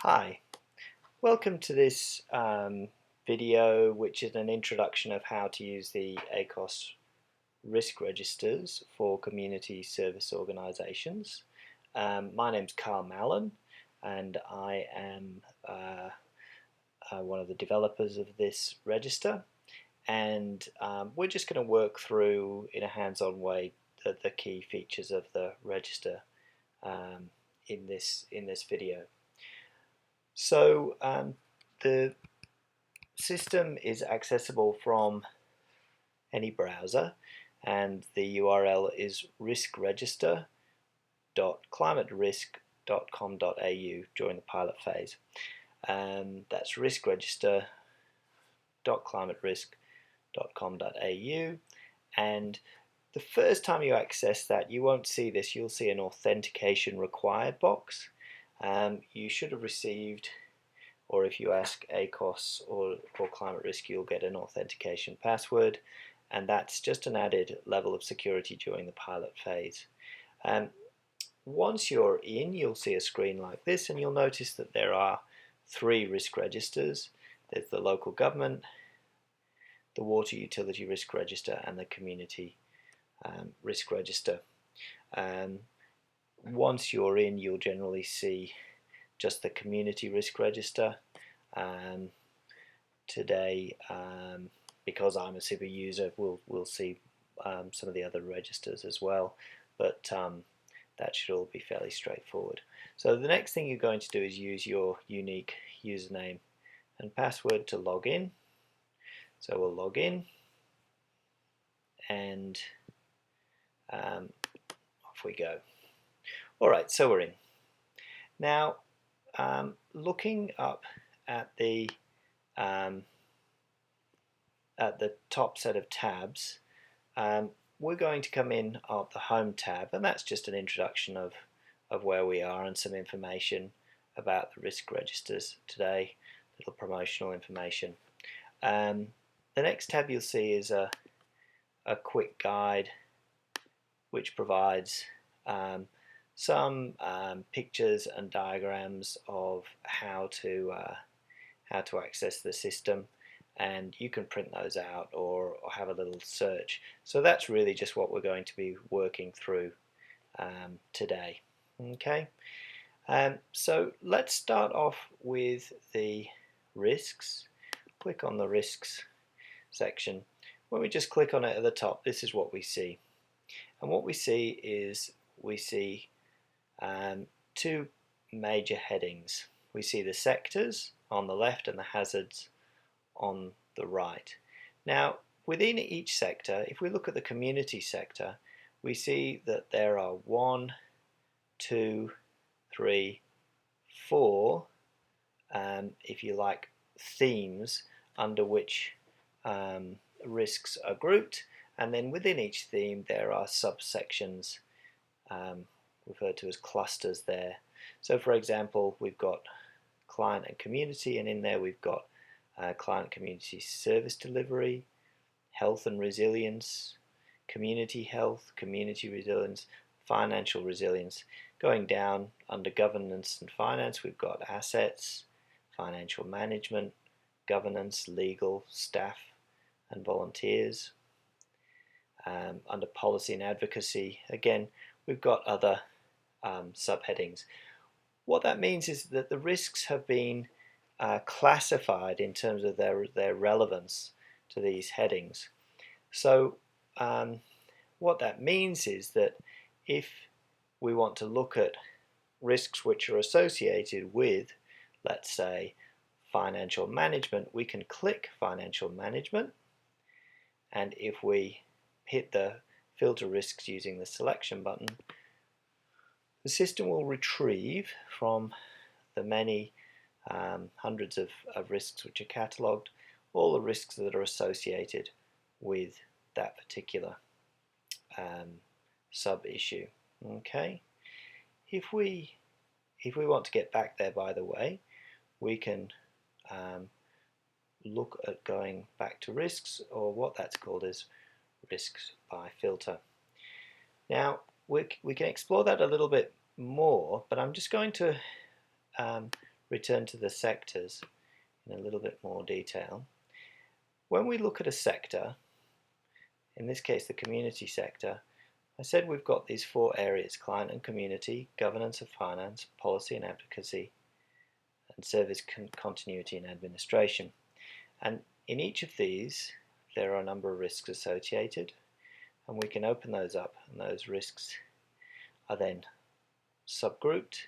Hi, welcome to this video, which is an introduction of how to use the ACOSS risk registers for community service organisations. My name's Carl Mallon, and I am one of the developers of this register. And we're just going to work through, in a hands-on way, the key features of the register in this video. So the system is accessible from any browser, and the URL is riskregister.climaterisk.com.au during the pilot phase. That's riskregister.climaterisk.com.au, and the first time you access that, you won't see this. You'll see an authentication required box. You should have received, or if you ask ACOSS or Climate Risk, you'll get an authentication password, and that's just an added level of security during the pilot phase. Once you're in, you'll see a screen like this, and you'll notice that there are 3 risk registers. There's the local government, the water utility risk register, and the community risk register. Once you're in, you'll generally see just the community risk register. Today, because I'm a super user, we'll see some of the other registers as well, but that should all be fairly straightforward. So the next thing you're going to do is use your unique username and password to log in. So we'll log in, and off we go. Alright, so we're in. Now, looking up at the top set of tabs, we're going to come in at the Home tab, and that's just an introduction of where we are and some information about the risk registers today, little promotional information. The next tab you'll see is a quick guide which provides some pictures and diagrams of how to access the system, and you can print those out or have a little search. So that's really just what we're going to be working through today. Okay, so let's start off with the risks. Click on the risks section. When we just click on it at the top, this is what we see. And what we see is two major headings. We see the sectors on the left and the hazards on the right. Now, within each sector, if we look at the community sector, we see that there are 1, 2, 3, 4, if you like, themes under which risks are grouped, and then within each theme there are subsections referred to as clusters there. So for example, we've got client and community, and in there we've got client community service delivery, health and resilience, community health, community resilience, financial resilience. Going down under governance and finance, we've got assets, financial management, governance, legal, staff and volunteers. Under policy and advocacy, again, we've got other subheadings. What that means is that the risks have been classified in terms of their relevance to these headings. So what that means is that if we want to look at risks which are associated with, let's say, financial management, we can click financial management, and if we hit the filter risks using the selection button, the system will retrieve from the many hundreds of risks which are catalogued all the risks that are associated with that particular sub-issue. Okay, if we want to get back there, by the way, we can look at going back to risks, or what that's called is risks by filter. Now we can explore that a little bit more, but I'm just going to return to the sectors in a little bit more detail. When we look at a sector, in this case the community sector, I said we've got these 4 areas: client and community, governance of finance, policy and advocacy, and service continuity and administration. And in each of these there are a number of risks associated, and we can open those up, and those risks are then subgrouped,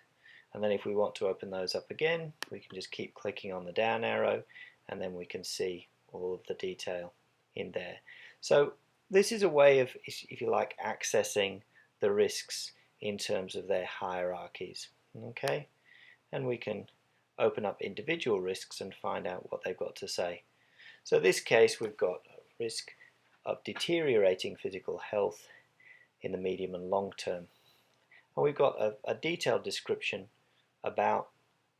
and then if we want to open those up again, we can just keep clicking on the down arrow, and then we can see all of the detail in there. So this is a way of, if you like, accessing the risks in terms of their hierarchies. Okay, and we can open up individual risks and find out what they've got to say. So in this case, we've got a risk of deteriorating physical health in the medium and long term, and we've got a detailed description about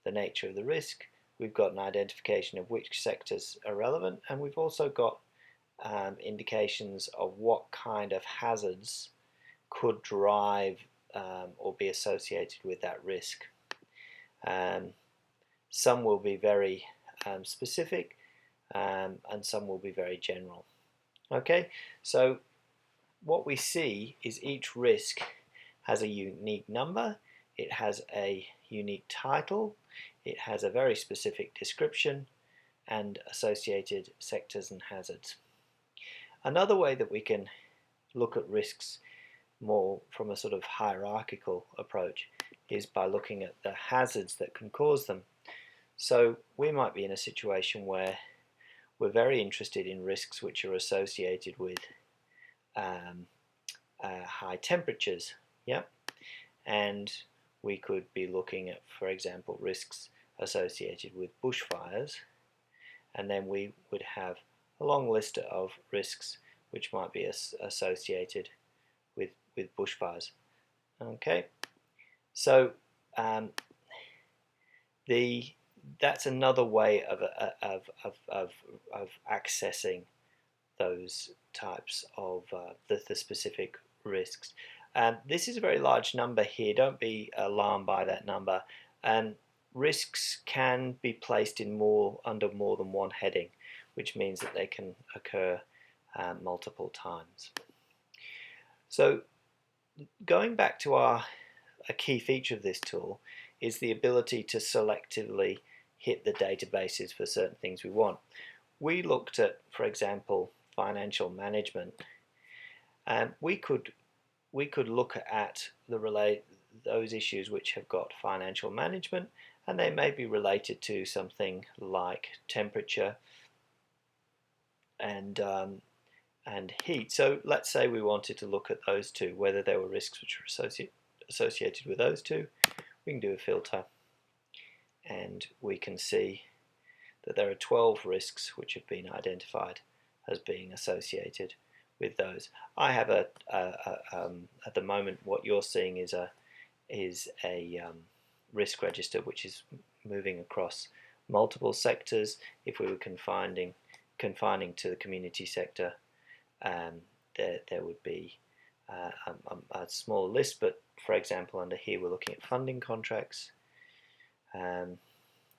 the nature of the risk. We've got an identification of which sectors are relevant, and we've also got indications of what kind of hazards could drive or be associated with that risk. Some will be very specific, and some will be very general. Okay, so what we see is each risk has a unique number, it has a unique title, it has a very specific description, and associated sectors and hazards. Another way that we can look at risks more from a sort of hierarchical approach is by looking at the hazards that can cause them. So we might be in a situation where we're very interested in risks which are associated with high temperatures, and we could be looking at, for example, risks associated with bushfires, and then we would have a long list of risks which might be associated with bushfires. Okay, so that's another way of accessing those types of the specific risks. This is a very large number here. Don't be alarmed by that number. Risks can be placed in under more than one heading, which means that they can occur multiple times. So going back to a key feature of this tool is the ability to selectively hit the databases for certain things we want. We looked at, for example, financial management, and we could look at those issues which have got financial management, and they may be related to something like temperature and heat. So let's say we wanted to look at those two, whether there were risks which were associated with those two. We can do a filter, and we can see that there are 12 risks which have been identified as being associated with those. I have at the moment, what you're seeing is a risk register which is moving across multiple sectors. If we were confining to the community sector, there would be a small list, but for example under here we're looking at funding contracts.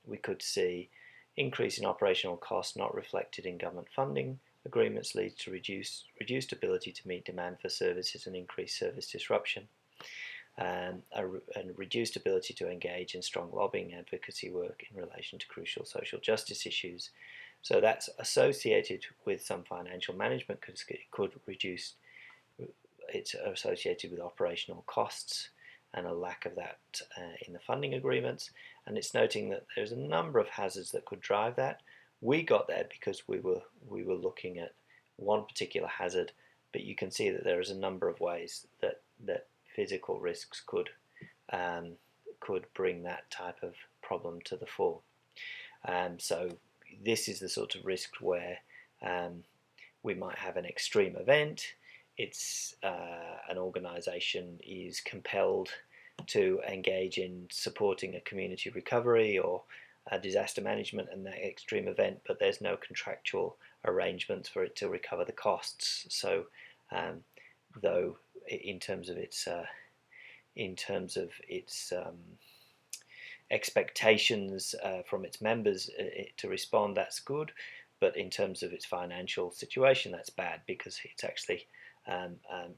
We could see increase in operational costs not reflected in government funding agreements leads to reduced ability to meet demand for services and increased service disruption, and reduced ability to engage in strong lobbying advocacy work in relation to crucial social justice issues. So that's associated with some financial management because it could reduce, it's associated with operational costs and a lack of that in the funding agreements, and it's noting that there's a number of hazards that could drive that. We got there because we were looking at one particular hazard, but you can see that there is a number of ways that physical risks could bring that type of problem to the fore. So this is the sort of risk where we might have an extreme event. It's an organisation is compelled to engage in supporting a community recovery or disaster management and that extreme event, but there's no contractual arrangements for it to recover the costs. So though in terms of its expectations from its members to respond, that's good. But in terms of its financial situation, that's bad, because it's actually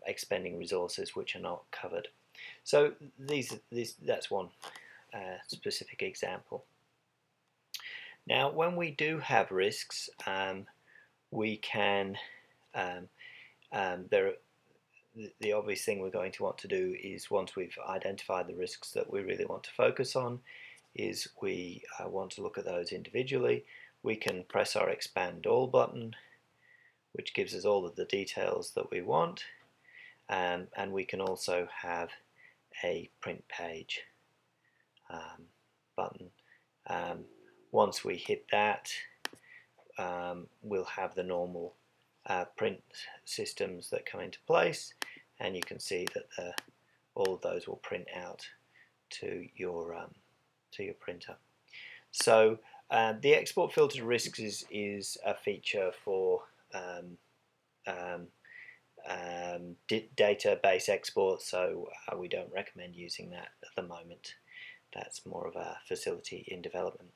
expending resources which are not covered. So that's one specific example. Now, when we do have risks, we can the obvious thing we're going to want to do is, once we've identified the risks that we really want to focus on, is we want to look at those individually. We can press our Expand All button, which gives us all of the details that we want, and we can also have a Print Page button. Once we hit that, we'll have the normal print systems that come into place, and you can see that all of those will print out to your printer. So the export filtered risks is a feature for database export, so we don't recommend using that at the moment. That's more of a facility in development.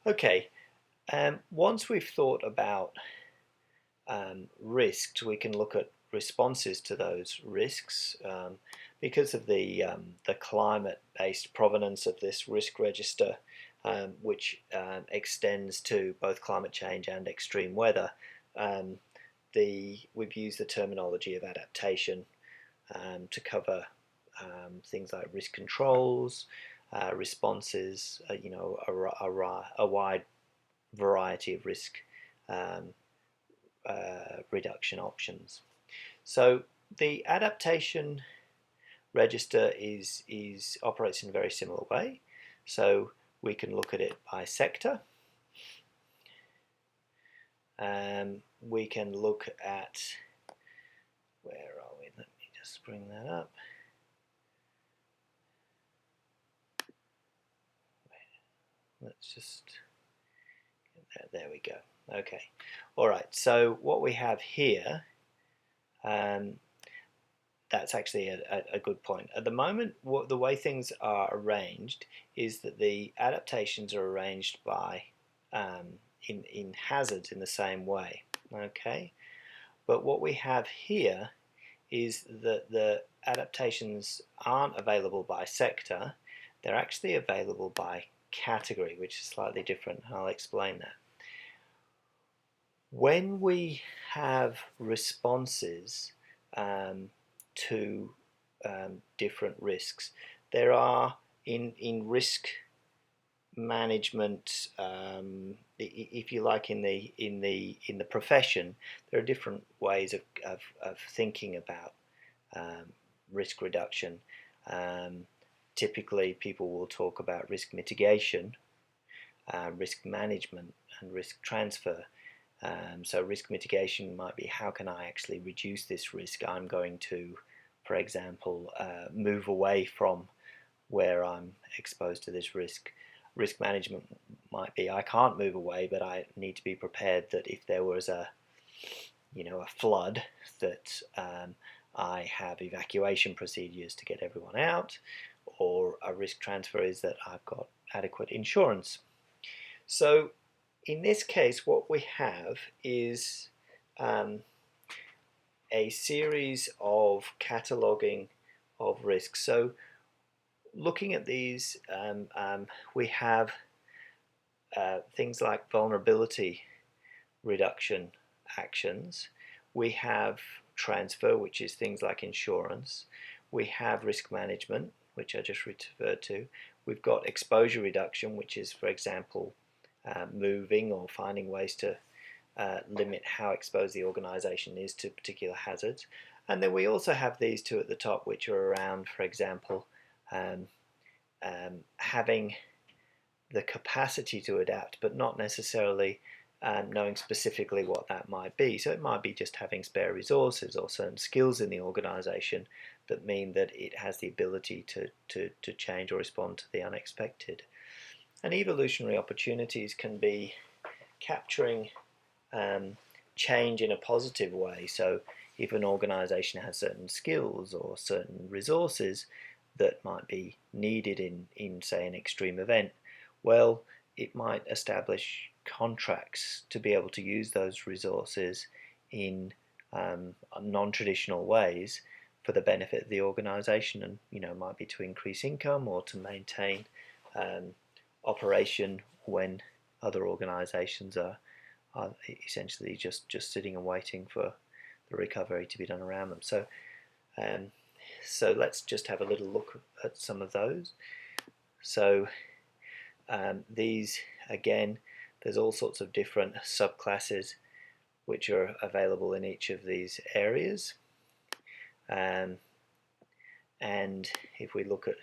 Okay, once we've thought about risks, we can look at responses to those risks. Because of the climate-based provenance of this risk register, which extends to both climate change and extreme weather, we've used the terminology of adaptation to cover things like risk controls, responses, a wide variety of risk reduction options. So the adaptation register operates in a very similar way. So we can look at it by sector. We can look at, where are we? Let me just bring that up. Let's just get that. There we go. Okay. All right. So what we have here, that's actually a good point. At the moment, the way things are arranged is that the adaptations are arranged by in hazards in the same way. Okay. But what we have here is that the adaptations aren't available by sector. They're actually available by category, which is slightly different. I'll explain that. When we have responses to different risks, there are in risk management, if you like, in the profession, there are different ways of thinking about risk reduction. Typically, people will talk about risk mitigation, risk management, and risk transfer. So risk mitigation might be, how can I actually reduce this risk? I'm going to, for example, move away from where I'm exposed to this risk. Risk management might be, I can't move away, but I need to be prepared that if there was a flood, that I have evacuation procedures to get everyone out. Or a risk transfer is that I've got adequate insurance. So in this case, what we have is a series of cataloging of risks. So looking at these, we have things like vulnerability reduction actions. We have transfer, which is things like insurance. We have risk management, which I just referred to. We've got exposure reduction, which is, for example, moving or finding ways to limit how exposed the organization is to particular hazards. And then we also have these two at the top, which are around, for example, having the capacity to adapt, but not necessarily knowing specifically what that might be. So it might be just having spare resources or certain skills in the organization that mean that it has the ability to change or respond to the unexpected. And evolutionary opportunities can be capturing change in a positive way. So if an organization has certain skills or certain resources, that might be needed in say an extreme event, well, it might establish contracts to be able to use those resources in non-traditional ways for the benefit of the organization, and might be to increase income or to maintain operation when other organizations are essentially just sitting and waiting for the recovery to be done around them. So let's just have a little look at some of those. So these, again, there's all sorts of different subclasses which are available in each of these areas. And if we look at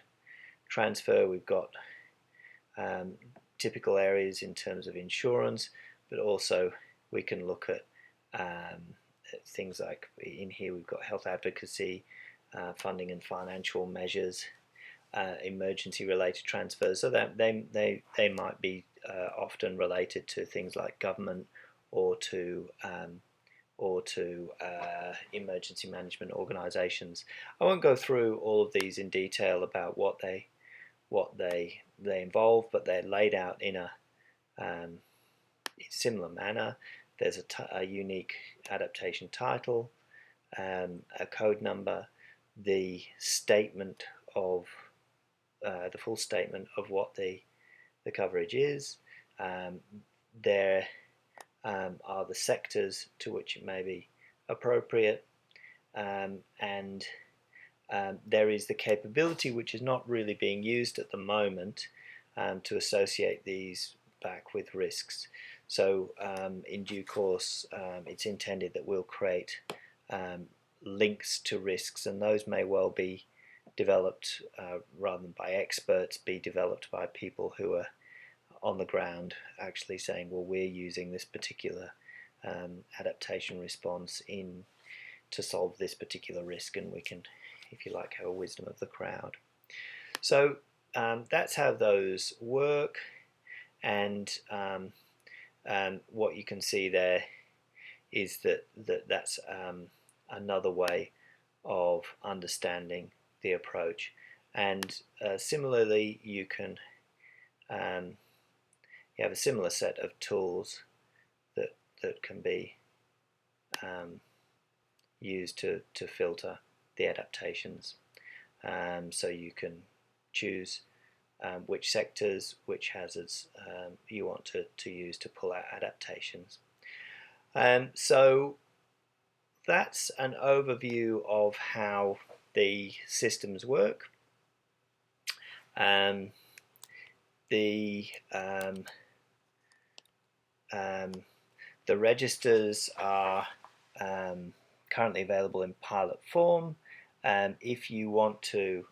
transfer, we've got typical areas in terms of insurance, but also we can look at things like, in here we've got health advocacy, funding and financial measures, emergency related transfers, so that they might be often related to things like government or to emergency management organizations. I won't go through all of these in detail about what they involve, but they're laid out in a similar manner. There's a unique adaptation title, a code number, the statement of the full statement of what the coverage is. There are the sectors to which it may be appropriate, and there is the capability, which is not really being used at the moment, to associate these back with risks. So in due course, it's intended that we'll create links to risks, and those may well be developed rather than by experts, be developed by people who are on the ground actually saying, well, we're using this particular adaptation response to solve this particular risk, and we can, if you like, have a wisdom of the crowd. So that's how those work, and what you can see there is that's another way of understanding the approach. And similarly, you can you have a similar set of tools that can be used to filter the adaptations. So you can choose which sectors, which hazards you want to use to pull out adaptations. So that's an overview of how the systems work. The registers are currently available in pilot form. If you want to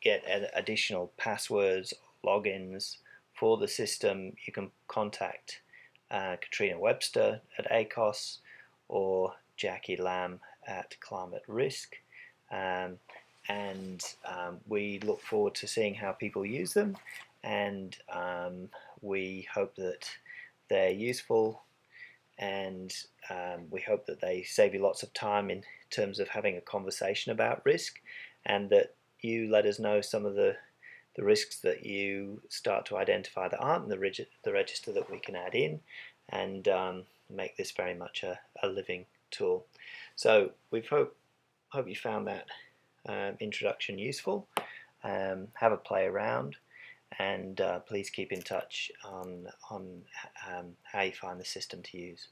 get additional passwords, logins for the system, you can contact Katrina Webster at ACOSS or Jackie Lamb at Climate Risk, and we look forward to seeing how people use them, and we hope that they're useful, and we hope that they save you lots of time in terms of having a conversation about risk, and that you let us know some of the risks that you start to identify that aren't in the register that we can add in, and make this very much a living tool. So we hope you found that introduction useful. Have a play around, and please keep in touch on how you find the system to use.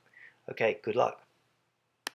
Okay, good luck.